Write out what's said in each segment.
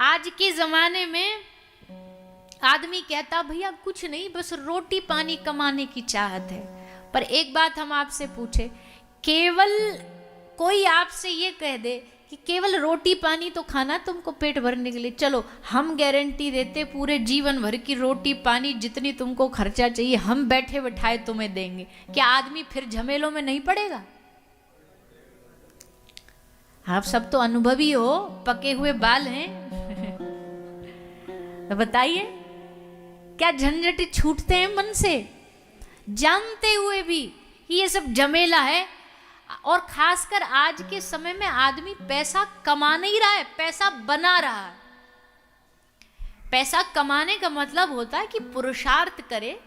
आज के जमाने में आदमी कहता भैया कुछ नहीं, बस रोटी पानी कमाने की चाहत है। पर एक बात हम आपसे पूछे, केवल कोई आपसे ये कह दे कि केवल रोटी पानी तो खाना तुमको पेट भरने के लिए, चलो हम गारंटी देते पूरे जीवन भर की रोटी पानी जितनी तुमको खर्चा चाहिए हम बैठे बैठाए तुम्हें देंगे, क्या आदमी फिर झमेलों में नहीं पड़ेगा? आप सब तो अनुभवी हो, पके हुए बाल हैं। तो बताइए क्या झंझट छूटते हैं मन से, जानते हुए भी कि ये सब झमेला है। और खासकर आज के समय में आदमी पैसा कमा नहीं रहा है, पैसा बना रहा है। पैसा कमाने का मतलब होता है कि पुरुषार्थ करे,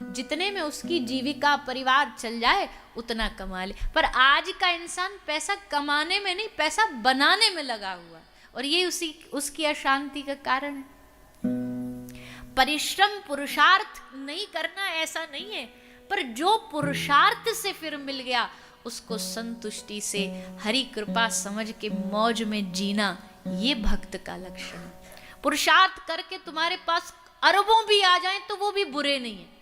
जितने में उसकी जीविका परिवार चल जाए उतना कमा ले। पर आज का इंसान पैसा कमाने में नहीं, पैसा बनाने में लगा हुआ है, और ये उसकी अशांति का कारण है। परिश्रम पुरुषार्थ नहीं करना ऐसा नहीं है, पर जो पुरुषार्थ से फिर मिल गया उसको संतुष्टि से हरि कृपा समझ के मौज में जीना, ये भक्त का लक्षण है। पुरुषार्थ करके तुम्हारे पास अरबों भी आ जाए तो वो भी बुरे नहीं है,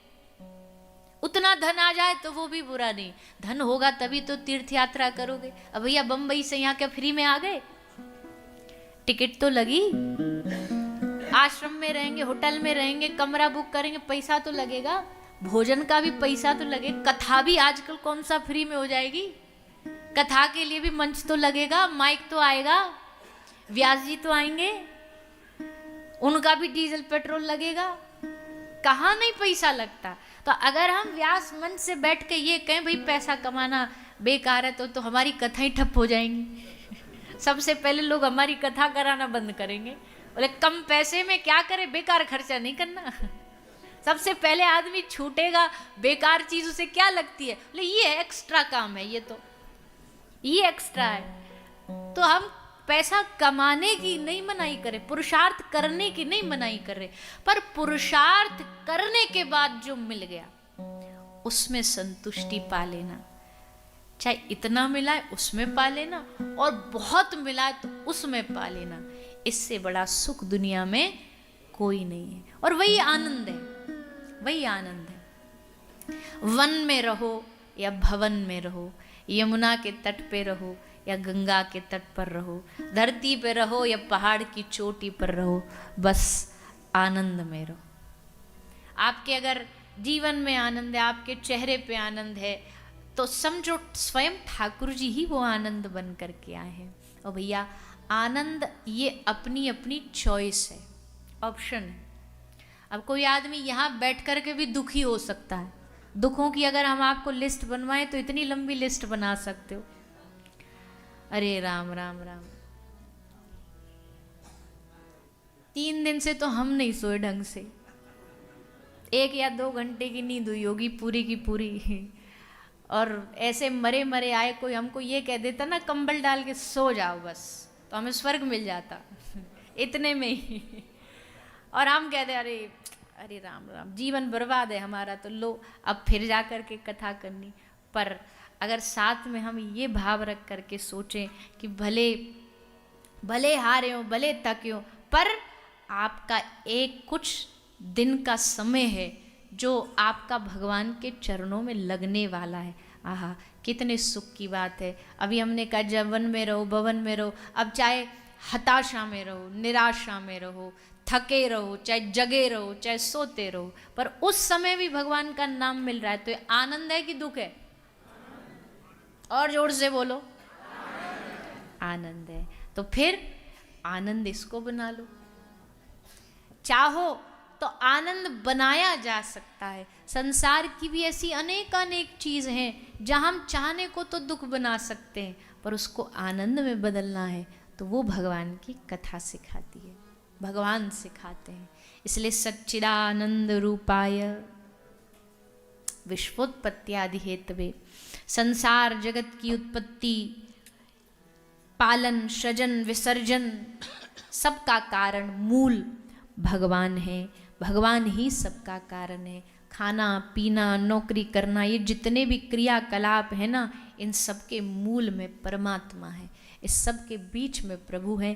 उतना धन आ जाए तो वो भी बुरा नहीं। धन होगा तभी तो तीर्थ यात्रा करोगे। अब भैया बंबई से यहाँ क्या फ्री में आ गए? टिकट तो लगी, आश्रम में रहेंगे, होटल में रहेंगे, कमरा बुक करेंगे, पैसा तो लगेगा, भोजन का भी पैसा तो लगे। कथा भी आजकल कौन सा फ्री में हो जाएगी? कथा के लिए भी मंच तो लगेगा, माइक तो आएगा, व्यास जी तो आएंगे, उनका भी डीजल पेट्रोल लगेगा, कहाँ नहीं पैसा लगता। तो अगर हम व्यास मंच से बैठ के ये कहें भाई पैसा कमाना बेकार है, तो हमारी कथा ही ठप हो जाएंगी। सबसे पहले लोग हमारी कथा कराना बंद करेंगे, बोले कम पैसे में क्या करे, बेकार खर्चा नहीं करना। सबसे पहले आदमी छूटेगा, बेकार चीज उसे क्या लगती है, बोले ये एक्स्ट्रा काम है, ये एक्स्ट्रा है। तो हम पैसा कमाने की नहीं मनाही करे, पुरुषार्थ करने की नहीं मनाही कर रहे, पर पुरुषार्थ करने के बाद जो मिल गया उसमें संतुष्टि पा लेना। चाहे इतना मिला है उसमें पा लेना, और बहुत मिला है तो उसमें पा लेना। इससे बड़ा सुख दुनिया में कोई नहीं है। और वही आनंद है, वही आनंद है। वन में रहो या भवन में रहो, यमुना के तट पे रहो या गंगा के तट पर रहो, धरती पे रहो या पहाड़ की चोटी पर रहो, बस आनंद में रहो। आपके अगर जीवन में आनंद है, आपके चेहरे पे आनंद है, तो समझो स्वयं ठाकुर जी ही वो आनंद बन करके आए हैं। और भैया आनंद ये अपनी अपनी चॉइस है, ऑप्शन है। अब कोई आदमी यहाँ बैठ कर के भी दुखी हो सकता है। दुखों की अगर हम आपको लिस्ट बनवाएं तो इतनी लंबी लिस्ट बना सकते हो। अरे राम राम राम, 3 दिन से तो हम नहीं सोए ढंग से, 1 या 2 घंटे की नींद हुई होगी पूरी की पूरी। और ऐसे मरे मरे आए, कोई हमको ये कह देता ना कंबल डाल के सो जाओ बस, तो हमें स्वर्ग मिल जाता इतने में ही। और हम कहते अरे अरे राम राम, जीवन बर्बाद है हमारा, तो लो अब फिर जा कर के कथा करनी। पर अगर साथ में हम ये भाव रख करके सोचें कि भले भले हारे हो, भले थके हो, पर आपका एक कुछ दिन का समय है जो आपका भगवान के चरणों में लगने वाला है। आहा कितने सुख की बात है। अभी हमने कहा जब वन में रहो, भवन में रहो, अब चाहे हताशा में रहो, निराशा में रहो, थके रहो, चाहे जगे रहो, चाहे सोते रहो, पर उस समय भी भगवान का नाम मिल रहा है, तो ये आनंद है कि दुख है? और जोर से बोलो, आनंद है। तो फिर आनंद इसको बना लो। चाहो तो आनंद बनाया जा सकता है। संसार की भी ऐसी अनेक अनेक चीज हैं जहां हम चाहने को तो दुख बना सकते हैं, पर उसको आनंद में बदलना है तो वो भगवान की कथा सिखाती है, भगवान सिखाते हैं। इसलिए सच्चिदानंद रूपाय विश्वोत्पत्त्यादि हेतवे, संसार जगत की उत्पत्ति, पालन, सृजन, विसर्जन, सबका कारण मूल भगवान है। भगवान ही सबका कारण है। खाना पीना, नौकरी करना, ये जितने भी क्रियाकलाप है ना, इन सब के मूल में परमात्मा है, इस सब के बीच में प्रभु है।